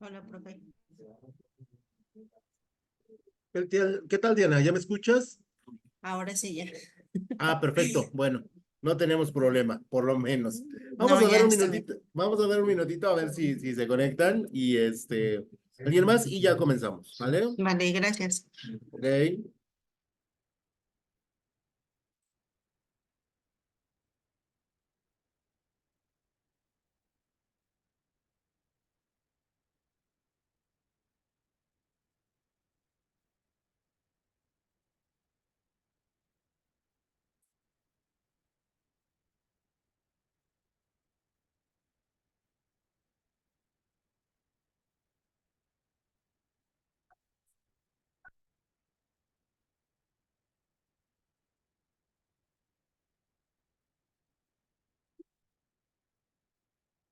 Hola, profe. ¿Qué tal, Diana? ¿Ya me escuchas? Ahora sí ya. Ah, perfecto. Bueno, no tenemos problema, por lo menos. No, Vamos a dar ya un está bien. minutito, vamos a dar un minutito a ver si se conectan y alguien más y ya comenzamos, ¿vale? Vale, gracias. Ok.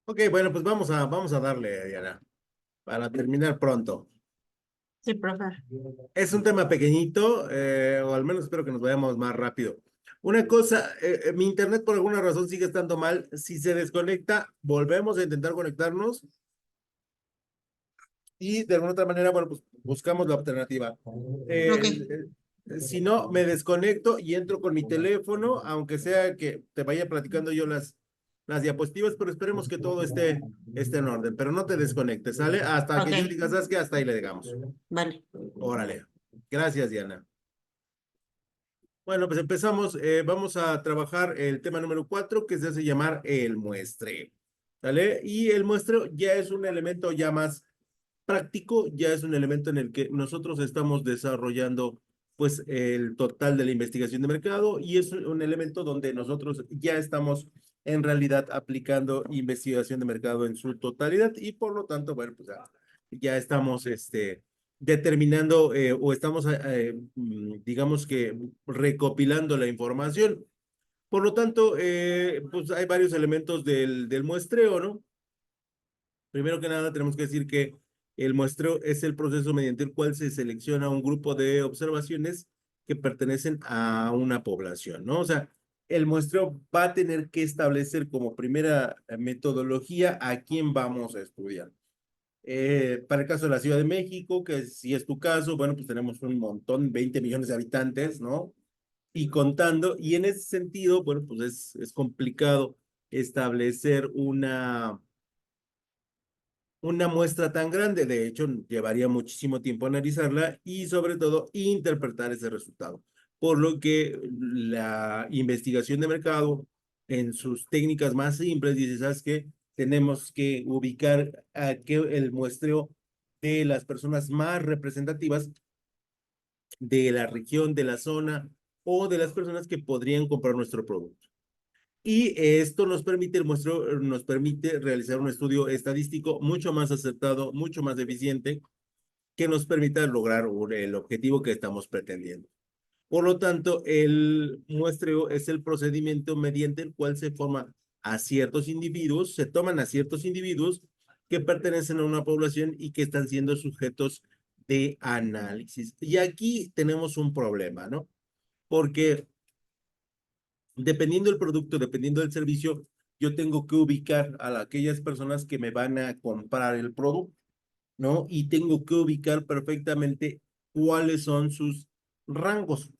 Ok, bueno, pues vamos a darle, Diana, para terminar pronto. Sí, profe. Es un tema pequeñito, o al menos espero que nos vayamos más rápido. Una cosa, mi internet por alguna razón sigue estando mal. Si se desconecta, volvemos a intentar conectarnos y de alguna otra manera, bueno, pues buscamos la alternativa. Ok, Si no, me desconecto y entro con mi teléfono, aunque sea que te vaya platicando yo las diapositivas, pero esperemos que todo esté en orden. Pero no te desconectes, ¿sale? Hasta ok, que yo diga, ¿sabes qué? Hasta ahí le dejamos. vale. Órale. Gracias, Diana. Bueno, pues empezamos. Vamos a trabajar el tema número 4, que se hace llamar el muestreo. ¿Sale? Y el muestreo ya es un elemento ya más práctico, ya es un elemento en el que nosotros estamos desarrollando pues el total de la investigación de mercado y es un elemento donde nosotros ya estamos en realidad aplicando investigación de mercado en su totalidad y por lo tanto, bueno, pues ya estamos determinando o estamos, digamos que recopilando la información. Por lo tanto, pues hay varios elementos del muestreo, ¿no? Primero que nada, tenemos que decir que el muestreo es el proceso mediante el cual se selecciona un grupo de observaciones que pertenecen a una población, ¿no? O sea, el muestreo va a tener que establecer como primera metodología a quién vamos a estudiar. Para el caso de la Ciudad de México, que si es tu caso, bueno, pues tenemos un montón, 20 millones de habitantes, ¿no? Y contando, y en ese sentido, bueno, pues es complicado establecer una muestra tan grande. De hecho, llevaría muchísimo tiempo analizarla y sobre todo interpretar ese resultado. Por lo que la investigación de mercado en sus técnicas más simples dice, ¿sabes qué? Tenemos que ubicar el muestreo de las personas más representativas de la región, de la zona o de las personas que podrían comprar nuestro producto. Y esto nos permite, el muestreo nos permite realizar un estudio estadístico mucho más acertado, mucho más eficiente, que nos permita lograr el objetivo que estamos pretendiendo. Por lo tanto, el muestreo es el procedimiento mediante el cual se forma a ciertos individuos, se toman a ciertos individuos que pertenecen a una población y que están siendo sujetos de análisis. Y aquí tenemos un problema, ¿no? Porque dependiendo del producto, dependiendo del servicio, yo tengo que ubicar a aquellas personas que me van a comprar el producto, ¿no? Y tengo que ubicar perfectamente cuáles son sus rangos.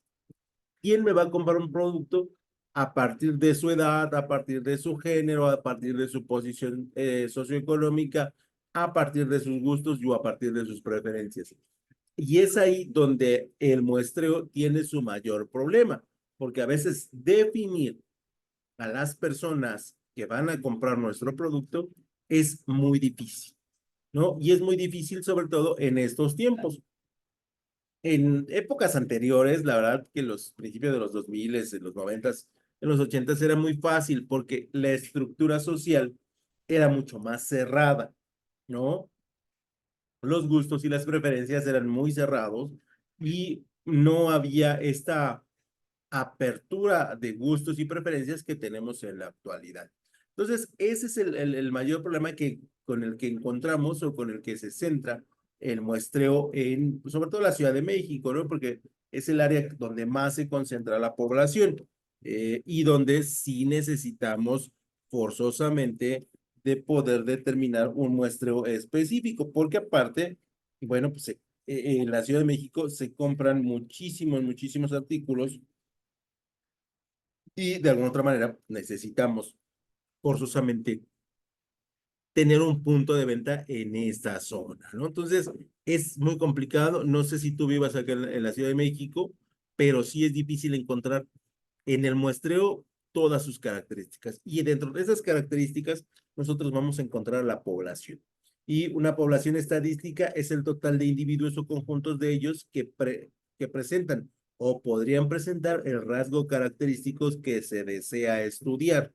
¿Quién me va a comprar un producto a partir de su edad, a partir de su género, a partir de su posición socioeconómica, a partir de sus gustos y a partir de sus preferencias? Y es ahí donde el muestreo tiene su mayor problema, porque a veces definir a las personas que van a comprar nuestro producto es muy difícil, ¿no? Y es muy difícil sobre todo en estos tiempos. En épocas anteriores, la verdad que los principios de los 2000, en los 90, en los 80 era muy fácil porque la estructura social era mucho más cerrada, ¿no? Los gustos y las preferencias eran muy cerrados y no había esta apertura de gustos y preferencias que tenemos en la actualidad. Entonces, ese es el mayor problema con el que encontramos o con el que se centra el muestreo en, sobre todo la Ciudad de México, ¿no? Porque es el área donde más se concentra la población y donde sí necesitamos forzosamente de poder determinar un muestreo específico, porque aparte, bueno, pues en la Ciudad de México se compran muchísimos artículos y de alguna otra manera necesitamos forzosamente tener un punto de venta en esta zona, ¿no? Entonces, es muy complicado. No sé si tú vivas acá en la Ciudad de México, pero sí es difícil encontrar en el muestreo todas sus características. Y dentro de esas características, nosotros vamos a encontrar la población. Y una población estadística es el total de individuos o conjuntos de ellos que presentan o podrían presentar el rasgo característicos que se desea estudiar.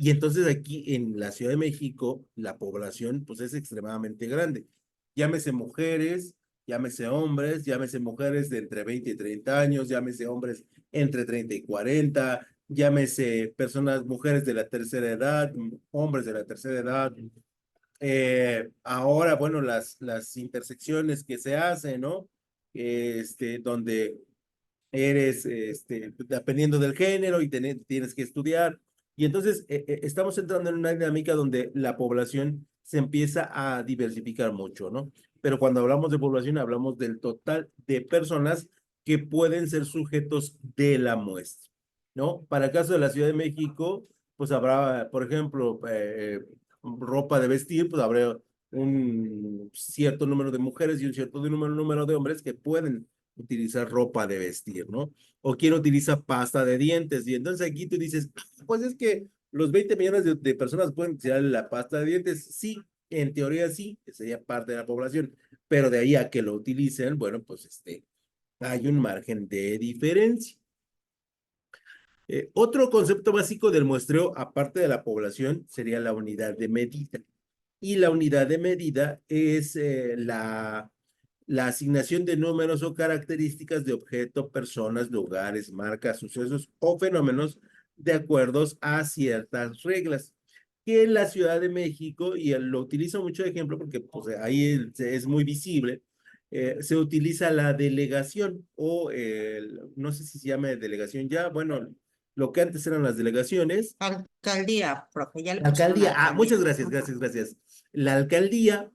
Y entonces aquí en la Ciudad de México, la población pues es extremadamente grande. Llámese mujeres, llámese hombres, llámese mujeres de entre 20 y 30 años, llámese hombres entre 30 y 40, llámese personas, mujeres de la tercera edad, hombres de la tercera edad. Ahora, bueno, las intersecciones que se hacen, ¿no? Donde eres, dependiendo del género y tienes que estudiar. Y entonces estamos entrando en una dinámica donde la población se empieza a diversificar mucho, ¿no? Pero cuando hablamos de población, hablamos del total de personas que pueden ser sujetos de la muestra, ¿no? Para el caso de la Ciudad de México, pues habrá, por ejemplo, ropa de vestir, pues habrá un cierto número de mujeres y un cierto número de hombres que pueden utilizar ropa de vestir, ¿no? O quien utiliza pasta de dientes. Y entonces aquí tú dices, pues es que los 20 millones de personas pueden utilizar la pasta de dientes. Sí, en teoría sí, que sería parte de la población, pero de ahí a que lo utilicen, bueno, pues hay un margen de diferencia. Otro concepto básico del muestreo, aparte de la población, sería la unidad de medida. Y la unidad de medida es la asignación de números o características de objeto, personas, lugares, marcas, sucesos o fenómenos de acuerdo a ciertas reglas. Que en la Ciudad de México, y lo utilizo mucho de ejemplo porque pues, ahí es muy visible, se utiliza la delegación o no sé si se llama delegación ya, bueno, lo que antes eran las delegaciones. Alcaldía, profe, ya le La pusieron alcaldía, muchas alcaldía. gracias, Ajá. gracias. La alcaldía,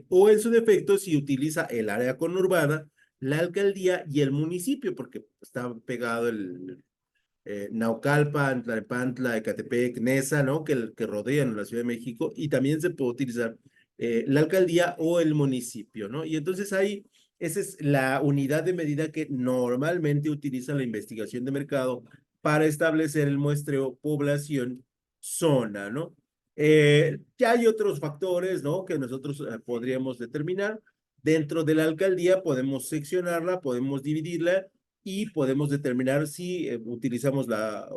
o en su defecto, si utiliza el área conurbada, la alcaldía y el municipio, porque está pegado el Naucalpan, Tlalnepantla, Ecatepec, Nesa, ¿no? Que rodean la Ciudad de México, y también se puede utilizar la alcaldía o el municipio, ¿no? Y entonces ahí, esa es la unidad de medida que normalmente utiliza la investigación de mercado para establecer el muestreo población-zona, ¿no? Ya hay otros factores, ¿no? Que nosotros podríamos determinar. Dentro de la alcaldía podemos seccionarla, podemos dividirla y podemos determinar si utilizamos la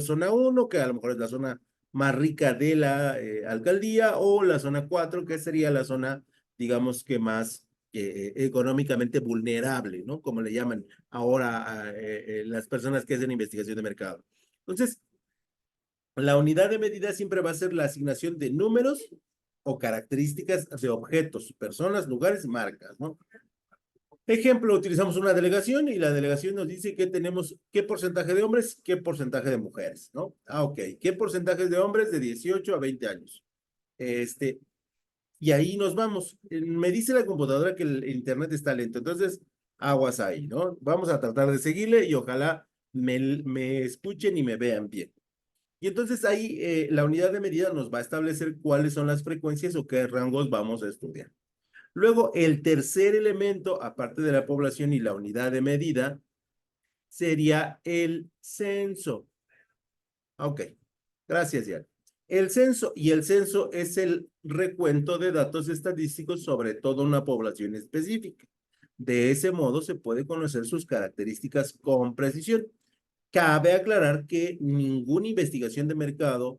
zona 1, que a lo mejor es la zona más rica de la alcaldía, o la zona 4, que sería la zona, digamos que más económicamente vulnerable, ¿no? Como le llaman ahora a las personas que hacen investigación de mercado. Entonces, la unidad de medida siempre va a ser la asignación de números o características de objetos, personas, lugares, marcas, ¿no? Ejemplo, utilizamos una delegación y la delegación nos dice que tenemos qué porcentaje de hombres, qué porcentaje de mujeres, ¿no? Ah, ok. ¿Qué porcentaje de hombres de 18 a 20 años? Este, y ahí nos vamos. Me dice la computadora que el internet está lento, entonces aguas ahí, ¿no? Vamos a tratar de seguirle y ojalá me escuchen y me vean bien. Y entonces ahí la unidad de medida nos va a establecer cuáles son las frecuencias o qué rangos vamos a estudiar. Luego, el tercer elemento, aparte de la población y la unidad de medida, sería el censo. Ok, gracias, Jan. El censo, y el censo es el recuento de datos estadísticos sobre toda una población específica. De ese modo se puede conocer sus características con precisión. Cabe aclarar que ninguna investigación de mercado,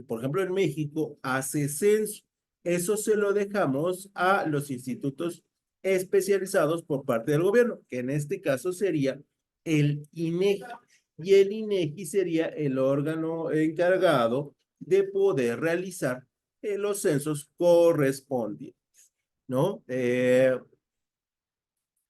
por ejemplo en México, hace censo. Eso se lo dejamos a los institutos especializados por parte del gobierno, que en este caso sería el INEGI. Y el INEGI sería el órgano encargado de poder realizar los censos correspondientes, ¿no?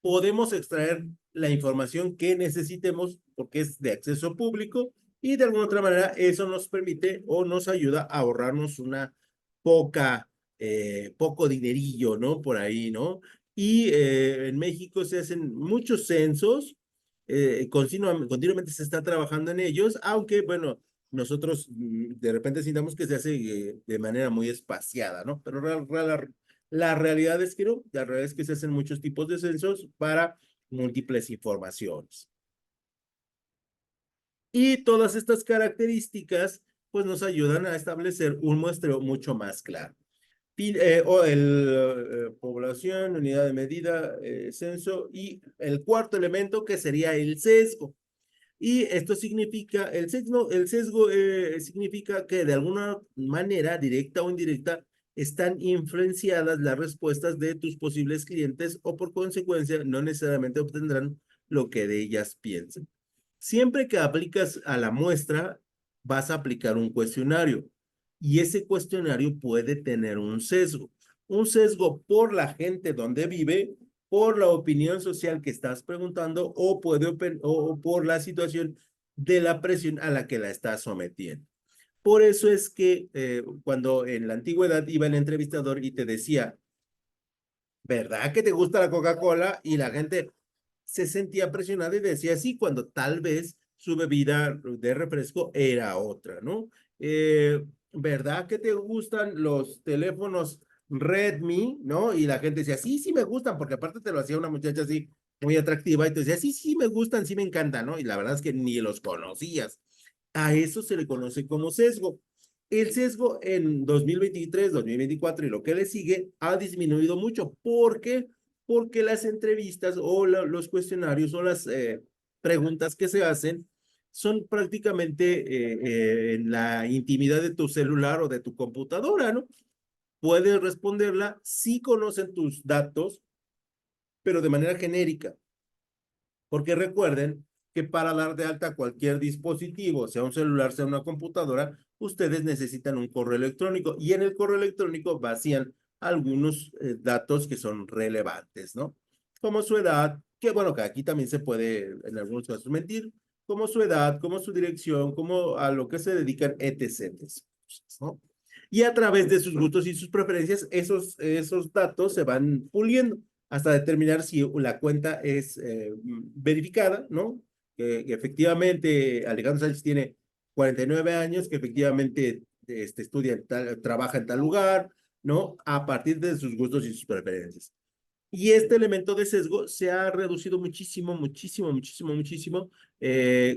Podemos extraer la información que necesitemos porque es de acceso público Y de alguna otra manera eso nos permite o nos ayuda a ahorrarnos una poco dinerillo, ¿no? Por ahí, ¿no? Y en México se hacen muchos censos, continuamente se está trabajando en ellos, aunque, bueno, nosotros de repente sintamos que se hace de manera muy espaciada, ¿no? Pero la realidad es que no, la realidad es que se hacen muchos tipos de censos para múltiples informaciones. Y todas estas características, pues nos ayudan a establecer un muestreo mucho más claro. Población, unidad de medida, censo y el cuarto elemento que sería el sesgo. Y esto significa, el sesgo significa que de alguna manera, directa o indirecta, están influenciadas las respuestas de tus posibles clientes o por consecuencia no necesariamente obtendrán lo que de ellas piensan. Siempre que aplicas a la muestra, vas a aplicar un cuestionario y ese cuestionario puede tener un sesgo por la gente donde vive, por la opinión social que estás preguntando o por la situación de la presión a la que la estás sometiendo. Por eso es que cuando en la antigüedad iba el entrevistador y te decía, ¿verdad que te gusta la Coca-Cola? Y la gente se sentía presionada y decía sí, cuando tal vez su bebida de refresco era otra, ¿no? ¿Verdad que te gustan los teléfonos Redmi, ¿no? Y la gente decía, sí, sí me gustan, porque aparte te lo hacía una muchacha así muy atractiva y te decía, sí, sí me gustan, sí me encantan, ¿no? Y la verdad es que ni los conocías. A eso se le conoce como sesgo. El sesgo en 2023, 2024 y lo que le sigue ha disminuido mucho. ¿Por qué? Porque las entrevistas o los cuestionarios o las preguntas que se hacen son prácticamente en la intimidad de tu celular o de tu computadora, ¿no? Puedes responderla si conocen tus datos, pero de manera genérica. Porque recuerden que para dar de alta cualquier dispositivo, sea un celular, sea una computadora, ustedes necesitan un correo electrónico y en el correo electrónico vacían algunos datos que son relevantes, ¿no? Como su edad, que bueno, que aquí también se puede en algunos casos mentir, como su edad, como su dirección, como a lo que se dedican, etc. ¿No? Y a través de sus gustos y sus preferencias, esos datos se van puliendo hasta determinar si la cuenta es verificada, ¿no? Que efectivamente Alejandro Sánchez tiene 49 años, que efectivamente estudia, trabaja en tal lugar, ¿no? A partir de sus gustos y sus preferencias. Y este elemento de sesgo se ha reducido muchísimo, muchísimo, muchísimo, muchísimo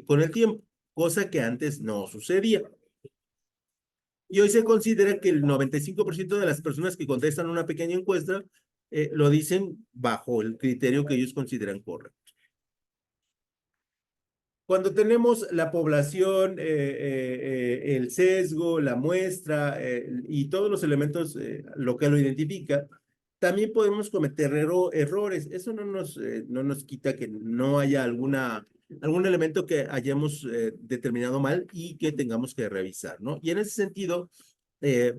con el tiempo, cosa que antes no sucedía. Y hoy se considera que el 95% de las personas que contestan una pequeña encuesta lo dicen bajo el criterio que ellos consideran correcto. Cuando tenemos la población, el sesgo, la muestra y todos los elementos, lo que lo identifica, también podemos cometer errores. Eso no nos quita que no haya algún elemento que hayamos determinado mal y que tengamos que revisar, ¿no? Y en ese sentido,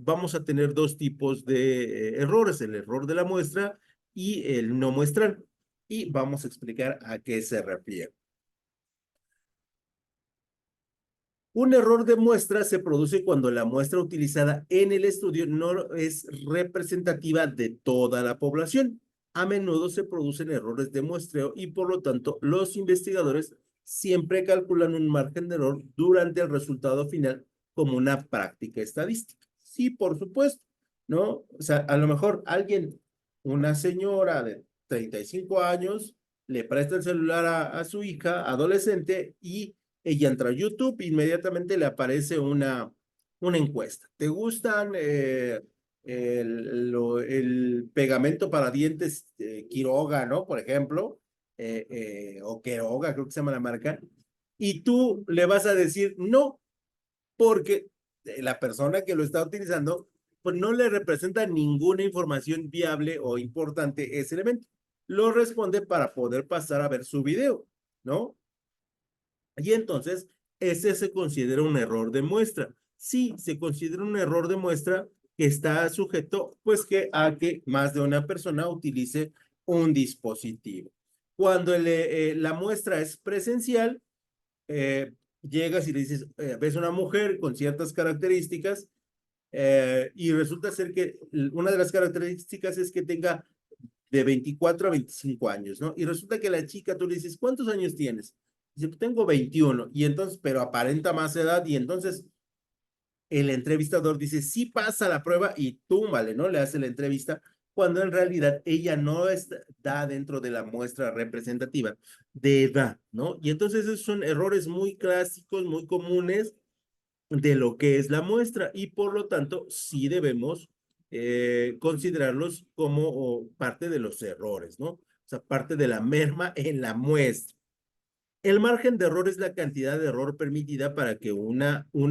vamos a tener dos tipos de errores, el error de la muestra y el no muestrar. Y vamos a explicar a qué se refiere. Un error de muestra se produce cuando la muestra utilizada en el estudio no es representativa de toda la población. A menudo se producen errores de muestreo y por lo tanto los investigadores siempre calculan un margen de error durante el resultado final como una práctica estadística. Sí, por supuesto, ¿no? O sea, a lo mejor alguien, una señora de 35 años, le presta el celular a su hija adolescente y ella entra a YouTube, inmediatamente le aparece una encuesta. ¿Te gustan el pegamento para dientes Quiroga, ¿no? Por ejemplo, o Quiroga, creo que se llama la marca. Y tú le vas a decir no, porque la persona que lo está utilizando, pues no le representa ninguna información viable o importante ese elemento. Lo responde para poder pasar a ver su video, ¿no? Y entonces, ese se considera un error de muestra. Sí, se considera un error de muestra que está sujeto, pues, a que más de una persona utilice un dispositivo. Cuando la muestra es presencial, llegas y le dices, ves una mujer con ciertas características y resulta ser que una de las características es que tenga de 24 a 25 años, ¿no? Y resulta que la chica, tú le dices, ¿cuántos años tienes? Dice, pues tengo 21, y entonces, pero aparenta más edad, y entonces el entrevistador dice, sí pasa la prueba y túmbale, ¿no? Le hace la entrevista, cuando en realidad ella no está dentro de la muestra representativa de edad, ¿no? Y entonces esos son errores muy clásicos, muy comunes de lo que es la muestra y por lo tanto sí debemos considerarlos como parte de los errores, ¿no? O sea, parte de la merma en la muestra. El margen de error es la cantidad de error permitida para que un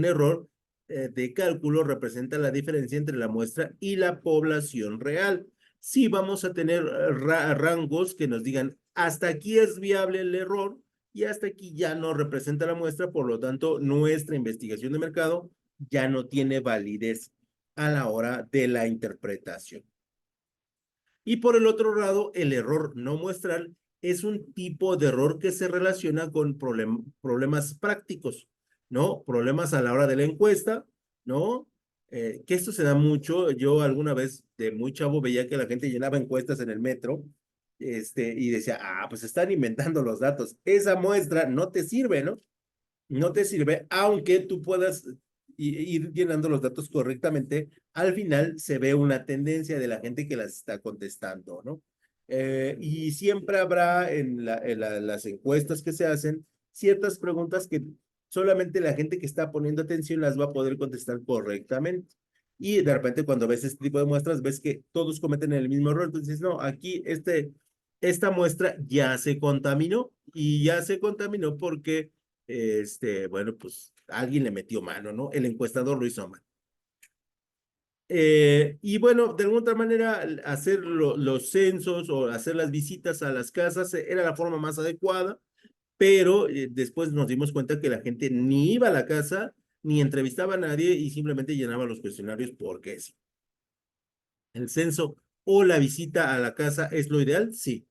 error de cálculo representa la diferencia entre la muestra y la población real. Sí vamos a tener rangos que nos digan hasta aquí es viable el error y hasta aquí ya no representa la muestra, por lo tanto nuestra investigación de mercado ya no tiene validez a la hora de la interpretación. Y por el otro lado, el error no muestral es un tipo de error que se relaciona con problemas prácticos, ¿no? Problemas a la hora de la encuesta, ¿no? Que esto se da mucho. Yo alguna vez de muy chavo veía que la gente llenaba encuestas en el metro, y decía, pues están inventando los datos. Esa muestra no te sirve, ¿no? No te sirve, aunque tú puedas ir llenando los datos correctamente, al final se ve una tendencia de la gente que las está contestando, ¿no? Y siempre habrá las encuestas que se hacen ciertas preguntas que solamente la gente que está poniendo atención las va a poder contestar correctamente. Y de repente cuando ves este tipo de muestras, ves que todos cometen el mismo error. Entonces dices, no, aquí esta muestra ya se contaminó y ya se contaminó porque bueno, pues alguien le metió mano, ¿no? El encuestador lo hizo mal. Y bueno, de alguna otra manera, hacer los censos o hacer las visitas a las casas era la forma más adecuada, pero después nos dimos cuenta que la gente ni iba a la casa, ni entrevistaba a nadie y simplemente llenaba los cuestionarios porque sí. El censo o la visita a la casa es lo ideal, sí,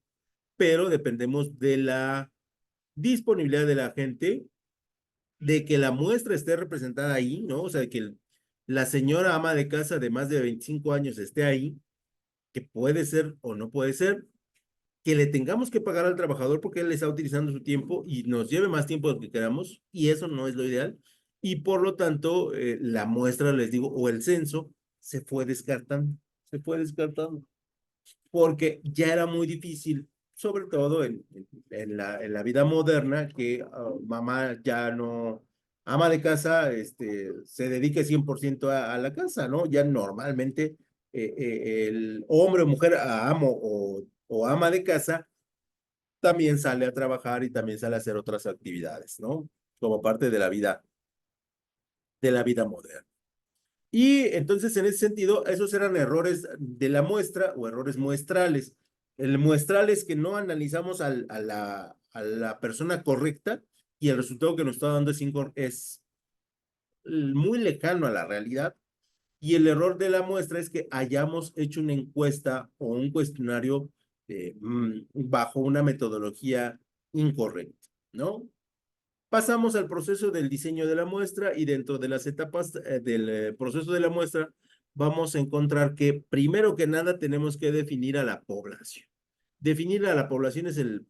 pero dependemos de la disponibilidad de la gente, de que la muestra esté representada ahí, ¿no? O sea, que la señora ama de casa de más de 25 años esté ahí, que puede ser o no puede ser, que le tengamos que pagar al trabajador porque él está utilizando su tiempo y nos lleve más tiempo del que queramos, y eso no es lo ideal. Y por lo tanto, la muestra, les digo, o el censo, se fue descartando porque ya era muy difícil, sobre todo en la vida moderna, que mamá ya no, ama de casa, se dedique 100% a la casa, ¿no? Ya normalmente el hombre o mujer amo o ama de casa también sale a trabajar y también sale a hacer otras actividades, ¿no? Como parte de la vida moderna. Y entonces, en ese sentido, esos eran errores de la muestra o errores muestrales. El muestral es que no analizamos a la persona correcta y el resultado que nos está dando es muy lejano a la realidad. Y el error de la muestra es que hayamos hecho una encuesta o un cuestionario bajo una metodología incorrecta, ¿no? Pasamos al proceso del diseño de la muestra y dentro de las etapas del proceso de la muestra vamos a encontrar que primero que nada tenemos que definir a la población. Definir a la población es el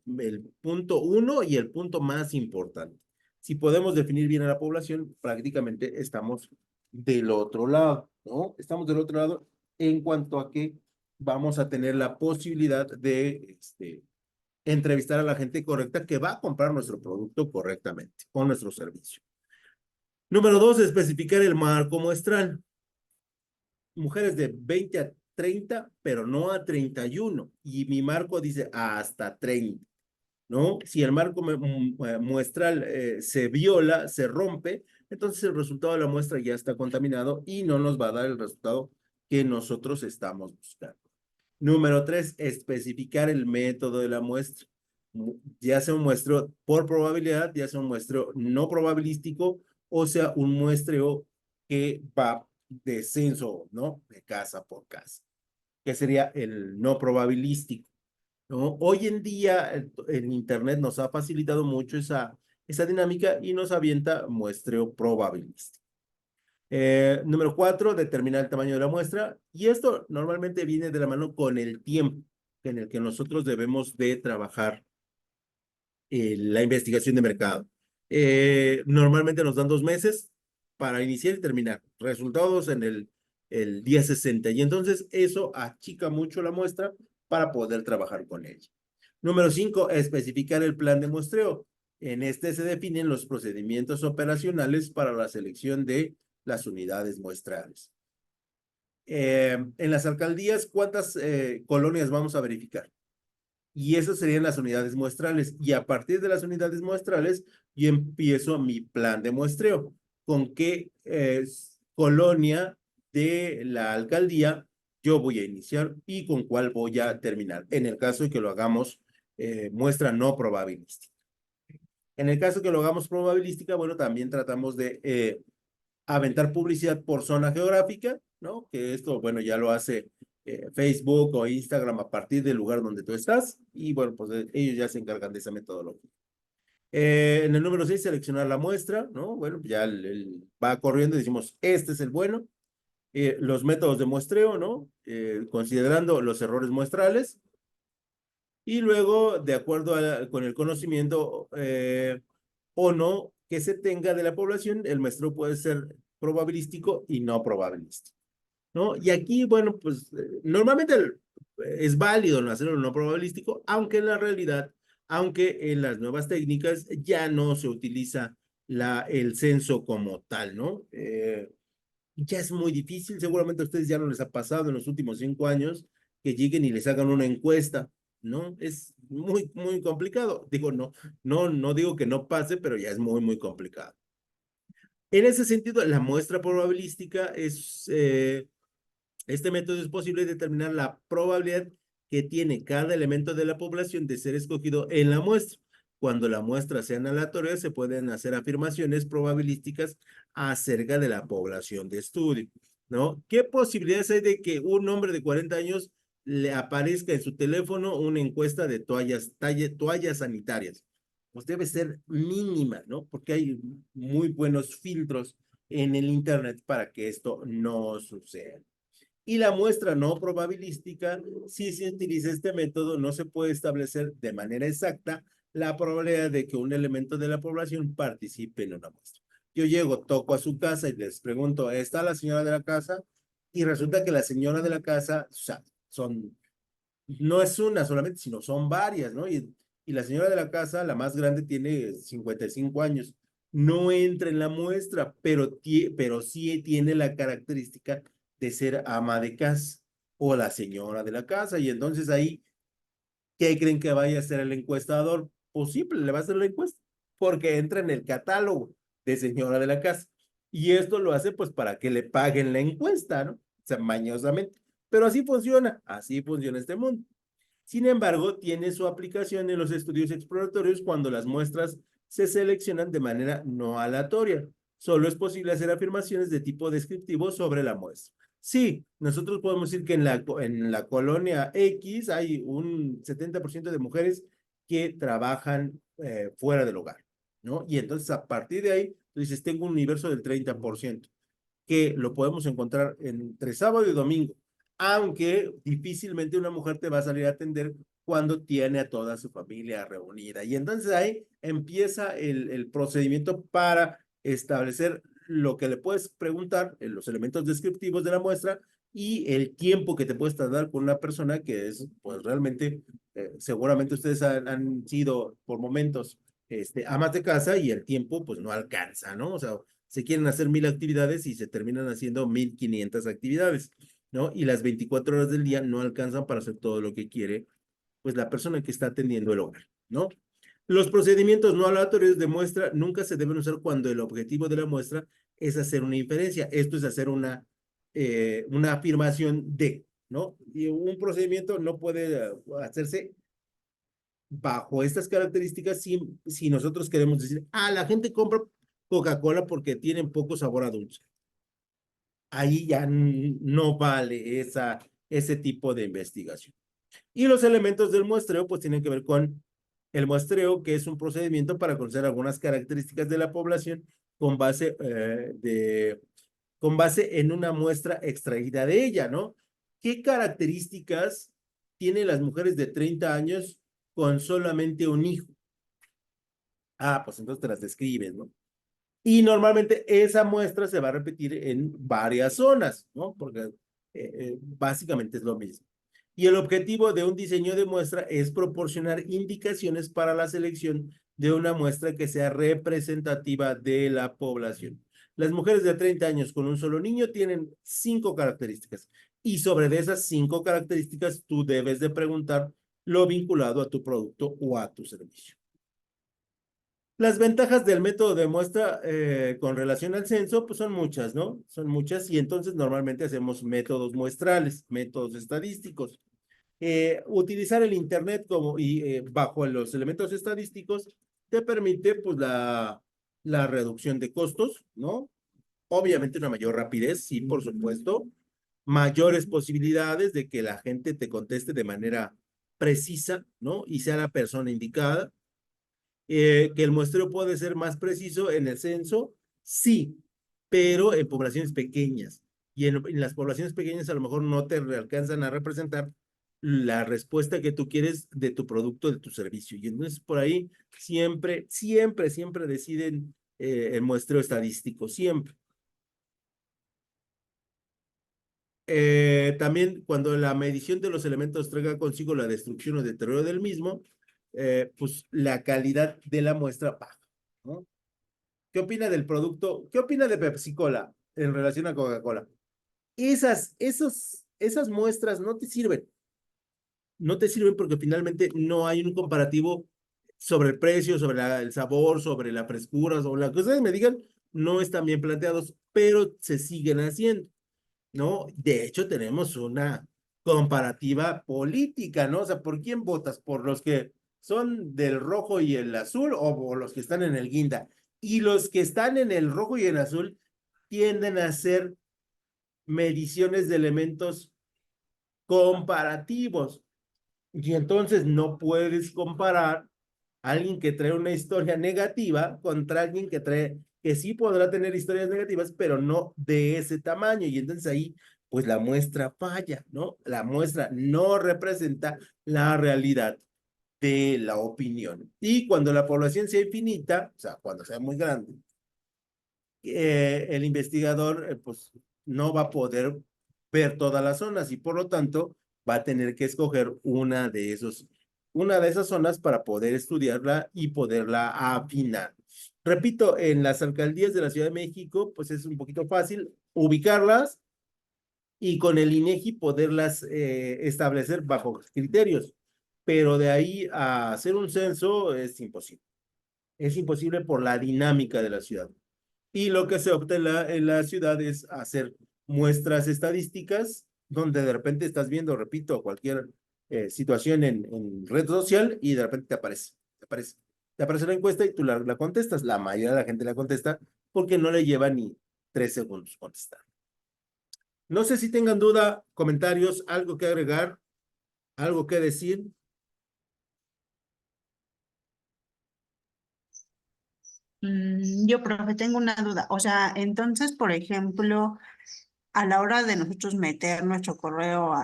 punto uno y el punto más importante. Si podemos definir bien a la población, prácticamente estamos del otro lado, ¿no? Estamos del otro lado en cuanto a que vamos a tener la posibilidad de entrevistar a la gente correcta que va a comprar nuestro producto correctamente o nuestro servicio. Número dos, especificar el marco muestral. Mujeres de 20 a 30, pero no a 31. Y mi marco dice hasta 30, ¿no? Si el marco muestral se viola, se rompe, entonces el resultado de la muestra ya está contaminado y no nos va a dar el resultado que nosotros estamos buscando. Número tres, especificar el método de la muestra. Ya sea un muestreo por probabilidad, ya sea un muestreo no probabilístico, o sea, un muestreo que va de censo, ¿no? De casa por casa, que sería el no probabilístico, ¿no? Hoy en día el Internet nos ha facilitado mucho esa dinámica y nos avienta muestreo probabilístico. Número 4, determinar el tamaño de la muestra. Y esto normalmente viene de la mano con el tiempo en el que nosotros debemos de trabajar la investigación de mercado. Normalmente nos dan 2 meses para iniciar y terminar. Resultados en el día 60. Y entonces eso achica mucho la muestra para poder trabajar con ella. Número 5, especificar el plan de muestreo. En este se definen los procedimientos operacionales para la selección de las unidades muestrales. En las alcaldías, ¿cuántas colonias vamos a verificar? Y esas serían las unidades muestrales. Y a partir de las unidades muestrales, yo empiezo mi plan de muestreo. ¿Con qué colonia de la alcaldía yo voy a iniciar y con cuál voy a terminar? En el caso de que lo hagamos muestra no probabilística. En el caso que lo hagamos probabilística, bueno, también tratamos de aventar publicidad por zona geográfica, ¿no? Que esto, bueno, ya lo hace Facebook o Instagram a partir del lugar donde tú estás y bueno, pues ellos ya se encargan de esa metodología. En el número 6, seleccionar la muestra, ¿no? Bueno, ya va corriendo y decimos, este es el bueno. Los métodos de muestreo, ¿no? Considerando los errores muestrales y luego, de acuerdo con el conocimiento o no que se tenga de la población, el muestreo puede ser probabilístico y no probabilístico, ¿no? Y aquí, bueno, pues normalmente es válido no hacerlo no probabilístico, aunque en la realidad, aunque en las nuevas técnicas ya no se utiliza el censo como tal, ¿no? Ya es muy difícil, seguramente a ustedes ya no les ha pasado en los últimos 5 años que lleguen y les hagan una encuesta, ¿no? Es muy, muy complicado. Digo, no digo que no pase, pero ya es muy, muy complicado. En ese sentido, la muestra probabilística este método es posible determinar la probabilidad que tiene cada elemento de la población de ser escogido en la muestra. Cuando la muestra sea aleatoria, se pueden hacer afirmaciones probabilísticas acerca de la población de estudio, ¿no? ¿Qué posibilidades hay de que un hombre de 40 años le aparezca en su teléfono una encuesta de toallas sanitarias? Pues debe ser mínima, ¿no? Porque hay muy buenos filtros en el Internet para que esto no suceda. Y la muestra no probabilística, si se utiliza este método, no se puede establecer de manera exacta la probabilidad de que un elemento de la población participe en una muestra. Yo llego, toco a su casa y les pregunto, ¿está la señora de la casa? Y resulta que la señora de la casa, o sea, no es una solamente, sino son varias, ¿no? Y la señora de la casa, la más grande, tiene 55 años. No entra en la muestra, pero sí tiene la característica de ser ama de casa o la señora de la casa. Y entonces ahí, ¿qué creen que vaya a ser el encuestador? Pues simple, le va a hacer la encuesta, porque entra en el catálogo de señora de la casa. Y esto lo hace pues para que le paguen la encuesta, ¿no? O sea, mañosamente. Pero así funciona este mundo. Sin embargo, tiene su aplicación en los estudios exploratorios cuando las muestras se seleccionan de manera no aleatoria. Solo es posible hacer afirmaciones de tipo descriptivo sobre la muestra. Sí, nosotros podemos decir que en la colonia X hay un 70% de mujeres que trabajan fuera del hogar, ¿no? Y entonces a partir de ahí, tú dices, tengo un universo del 30% que lo podemos encontrar entre sábado y domingo, aunque difícilmente una mujer te va a salir a atender cuando tiene a toda su familia reunida. Y entonces ahí empieza el procedimiento para establecer lo que le puedes preguntar, los elementos descriptivos de la muestra y el tiempo que te puedes tardar con una persona que es, pues realmente, seguramente ustedes han sido por momentos amas de casa y el tiempo pues no alcanza, ¿no? O sea, se quieren hacer 1000 actividades y se terminan haciendo 1500 actividades, ¿no? Y las 24 horas del día no alcanzan para hacer todo lo que quiere, pues la persona que está atendiendo el hogar, ¿no? Los procedimientos no aleatorios de muestra nunca se deben usar cuando el objetivo de la muestra es hacer una inferencia. Esto es hacer una afirmación de, ¿no? Y un procedimiento no puede hacerse bajo estas características si nosotros queremos decir, la gente compra Coca-Cola porque tienen poco sabor a dulce. Ahí ya no vale ese tipo de investigación. Y los elementos del muestreo pues tienen que ver con El muestreo, que es un procedimiento para conocer algunas características de la población con base, con base en una muestra extraída de ella, ¿no? ¿Qué características tienen las mujeres de 30 años con solamente un hijo? Ah, pues entonces te las describes, ¿no? Y normalmente esa muestra se va a repetir en varias zonas, ¿no? Porque básicamente es lo mismo. Y el objetivo de un diseño de muestra es proporcionar indicaciones para la selección de una muestra que sea representativa de la población. Las mujeres de 30 años con un solo niño tienen 5 características y sobre de esas 5 características tú debes de preguntar lo vinculado a tu producto o a tu servicio. Las ventajas del método de muestra con relación al censo, pues son muchas, ¿no? Son muchas y entonces normalmente hacemos métodos muestrales, métodos estadísticos. Utilizar el Internet como y bajo los elementos estadísticos te permite pues la reducción de costos, ¿no? Obviamente una mayor rapidez, sí, por supuesto. Mayores posibilidades de que la gente te conteste de manera precisa, ¿no? Y sea la persona indicada que el muestreo puede ser más preciso en el censo, sí, pero en poblaciones pequeñas. Y en las poblaciones pequeñas a lo mejor no te alcanzan a representar la respuesta que tú quieres de tu producto, de tu servicio. Y entonces por ahí siempre deciden el muestreo estadístico, siempre. También cuando la medición de los elementos traiga consigo la destrucción o deterioro del mismo, pues la calidad de la muestra baja, ¿no? ¿Qué opina del producto? ¿Qué opina de Pepsi Cola en relación a Coca-Cola? Esas muestras no te sirven. No te sirven porque finalmente no hay un comparativo sobre el precio, sobre el sabor, sobre la frescura, sobre las que ustedes me digan, no están bien planteados, pero se siguen haciendo, ¿no? De hecho, tenemos una comparativa política, ¿no? O sea, ¿por quién votas? ¿Por los que son del rojo y el azul o por los que están en el guinda? Y los que están en el rojo y el azul tienden a hacer mediciones de elementos comparativos. Y entonces no puedes comparar a alguien que trae una historia negativa contra alguien que trae, que sí podrá tener historias negativas, pero no de ese tamaño. Y entonces ahí, pues la muestra falla, ¿no? La muestra no representa la realidad de la opinión. Y cuando la población sea infinita, o sea, cuando sea muy grande, el investigador pues no va a poder ver todas las zonas y por lo tanto va a tener que escoger una de esas zonas para poder estudiarla y poderla afinar. Repito, en las alcaldías de la Ciudad de México, pues es un poquito fácil ubicarlas y con el INEGI poderlas establecer bajo criterios, pero de ahí a hacer un censo es imposible. Es imposible por la dinámica de la ciudad. Y lo que se opta en la ciudad es hacer muestras estadísticas donde de repente estás viendo, repito, cualquier situación en red social y de repente te aparece la encuesta y tú la contestas. La mayoría de la gente la contesta porque no le lleva ni 3 segundos contestar. No sé si tengan duda, comentarios, algo que agregar, algo que decir. Yo, profe, tengo una duda. O sea, entonces, por ejemplo, a la hora de nosotros meter nuestro correo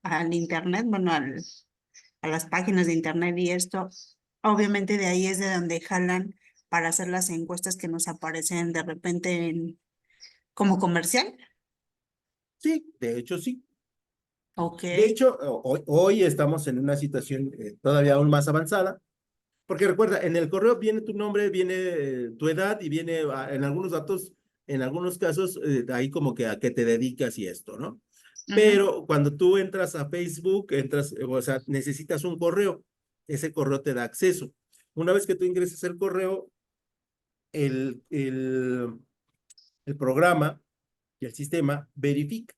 al internet, bueno, a las páginas de internet y esto, obviamente de ahí es de donde jalan para hacer las encuestas que nos aparecen de repente como comercial. Sí, de hecho sí. Ok. De hecho, hoy estamos en una situación todavía aún más avanzada. Porque recuerda, en el correo viene tu nombre, viene tu edad y viene en algunos datos, en algunos casos, ahí como que a qué te dedicas y esto, ¿no? Ujú. Pero cuando tú entras a Facebook, o sea, necesitas un correo. Ese correo te da acceso. Una vez que tú ingreses el correo, el, el, el programa y el sistema verifica.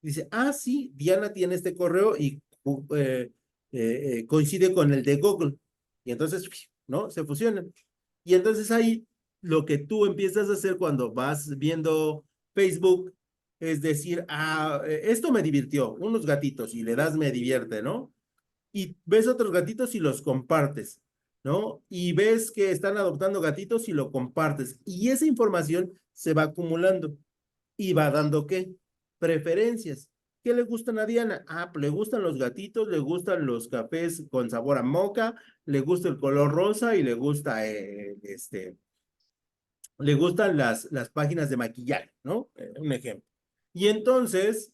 Dice, ah, sí, Diana tiene este correo y coincide con el de Google. Y entonces, ¿no? Se fusionan. Y entonces ahí lo que tú empiezas a hacer cuando vas viendo Facebook es decir, ah, esto me divirtió, unos gatitos, y le das me divierte, ¿no? Y ves otros gatitos y los compartes. ¿no? Y ves que están adoptando gatitos y lo compartes. Y esa información se va acumulando y va dando ¿qué? Preferencias. ¿Qué le gustan a Diana? Ah, pues le gustan los gatitos, le gustan los cafés con sabor a moca, le gusta el color rosa y le gusta le gustan las páginas de maquillaje, ¿no? Un ejemplo. Y entonces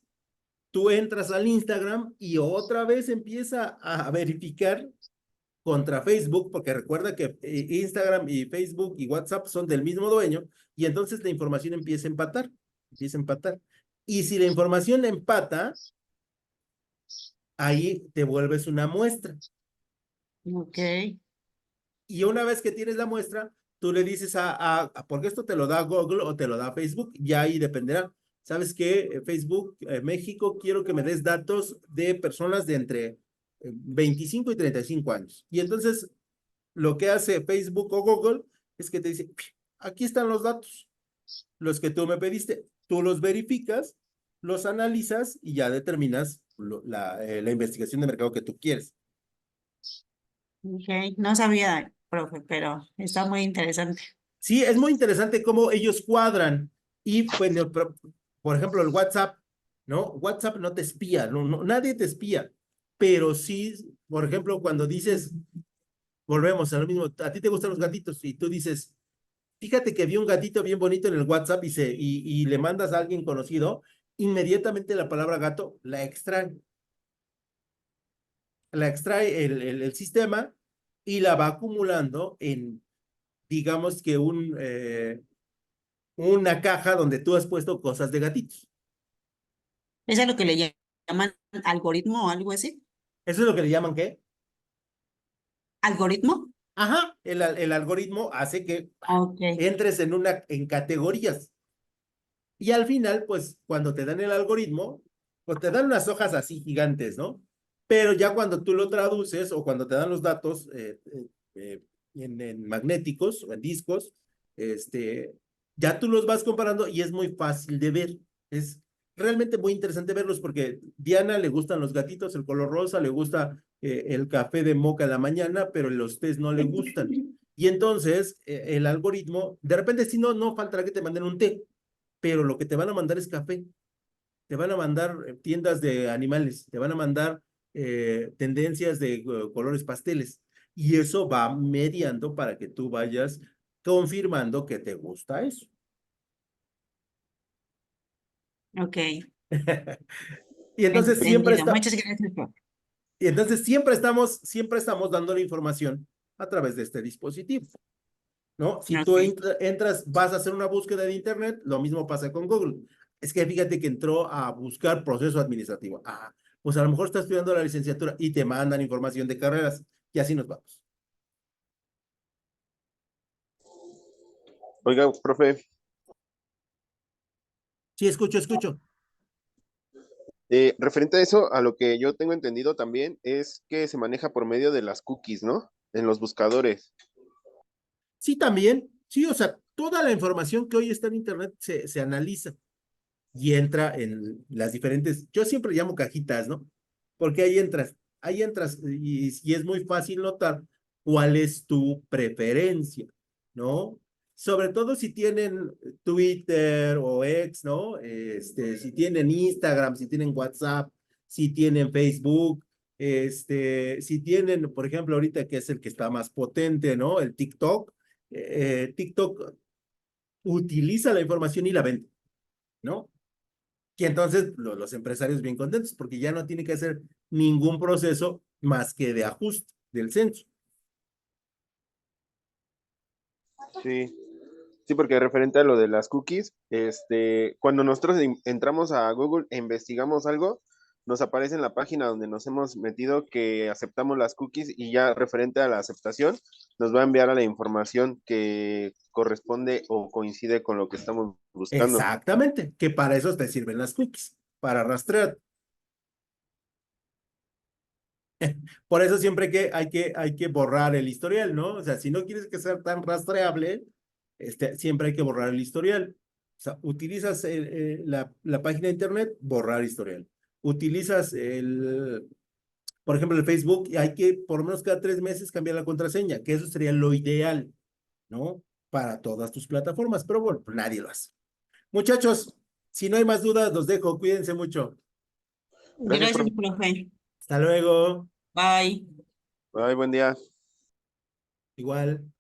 tú entras al Instagram y otra vez empieza a verificar contra Facebook, porque recuerda que Instagram y Facebook y WhatsApp son del mismo dueño, y entonces la información empieza a empatar, empieza a empatar. Y si la información empata, ahí te vuelves una muestra. Ok. Y una vez que tienes la muestra, tú le dices porque esto te lo da Google o te lo da Facebook, ya ahí dependerá. ¿Sabes qué? Facebook, México, quiero que me des datos de personas de entre 25 y 35 años. Y entonces lo que hace Facebook o Google es que te dice, aquí están los datos, los que tú me pediste, tú los verificas, los analizas y ya determinas la investigación de mercado que tú quieres. Ok, no sabía, profe, pero está muy interesante. Sí, es muy interesante cómo ellos cuadran y, bueno, por ejemplo, el WhatsApp, ¿no? WhatsApp no te espía, nadie te espía, pero sí, por ejemplo, cuando dices, volvemos a lo mismo, a ti te gustan los gatitos y tú dices, fíjate que vi un gatito bien bonito en el WhatsApp y le mandas a alguien conocido, inmediatamente la palabra gato la extrae el sistema y la va acumulando en, digamos que una caja donde tú has puesto cosas de gatitos. ¿Es a lo que le llaman algoritmo o algo así? ¿Eso es lo que le llaman qué? ¿Algoritmo? Ajá, el algoritmo hace que Ok. entres en categorías. Y al final, pues, cuando te dan el algoritmo, pues te dan unas hojas así gigantes, ¿no? Pero ya cuando tú lo traduces o cuando te dan los datos en magnéticos o en discos, ya tú los vas comparando y es muy fácil de ver. Es realmente muy interesante verlos porque Diana le gustan los gatitos, el color rosa, le gusta el café de moca de la mañana, pero los tés no le gustan. Y entonces el algoritmo, de repente, si no, no faltará que te manden un té, pero lo que te van a mandar es café, te van a mandar tiendas de animales, te van a mandar tendencias de colores pasteles y eso va mediando para que tú vayas confirmando que te gusta eso. Ok, Y entonces siempre entendido. está, Muchas gracias, profe. y entonces siempre estamos dando la información a través de este dispositivo, ¿no? Si tú Ok. entras, vas a hacer una búsqueda de internet, lo mismo pasa con Google. Es que fíjate que entró a buscar proceso administrativo. Ah, pues a lo mejor está estudiando la licenciatura y te mandan información de carreras y así nos vamos. Oiga, profe, Sí, escucho. referente a eso, a lo que yo tengo entendido también es que se maneja por medio de las cookies, ¿no? En los buscadores. Sí, también. Sí, o sea, toda la información que hoy está en internet se analiza y entra en las diferentes, yo siempre llamo cajitas, ¿no? Porque ahí entras y es muy fácil notar cuál es tu preferencia, ¿no? Sobre todo si tienen Twitter o X, ¿no? Si tienen Instagram, si tienen WhatsApp, si tienen Facebook, si tienen, por ejemplo, ahorita que es el que está más potente, ¿no? El TikTok. TikTok utiliza la información y la vende, ¿no? Y entonces los empresarios bien contentos porque ya no tiene que hacer ningún proceso más que de ajuste del censo. Sí, sí, porque referente a lo de las cookies, cuando nosotros entramos a Google e investigamos algo, nos aparece en la página donde nos hemos metido que aceptamos las cookies y ya referente a la aceptación, nos va a enviar a la información que corresponde o coincide con lo que estamos buscando. Exactamente, que para eso te sirven las cookies, para rastrear. Por eso siempre que hay que borrar el historial, ¿no? O sea, si no quieres que sea tan rastreable, siempre hay que borrar el historial. O sea, utilizas la página de internet, borrar historial. Utilizas Por ejemplo, el Facebook hay que por lo menos cada 3 meses cambiar la contraseña, que eso sería lo ideal, ¿no? Para todas tus plataformas, pero bueno, pues nadie lo hace. Muchachos, si no hay más dudas, los dejo. Cuídense mucho. Gracias, Gracias, profe. Hasta luego. Bye. Bye, buen día. Igual.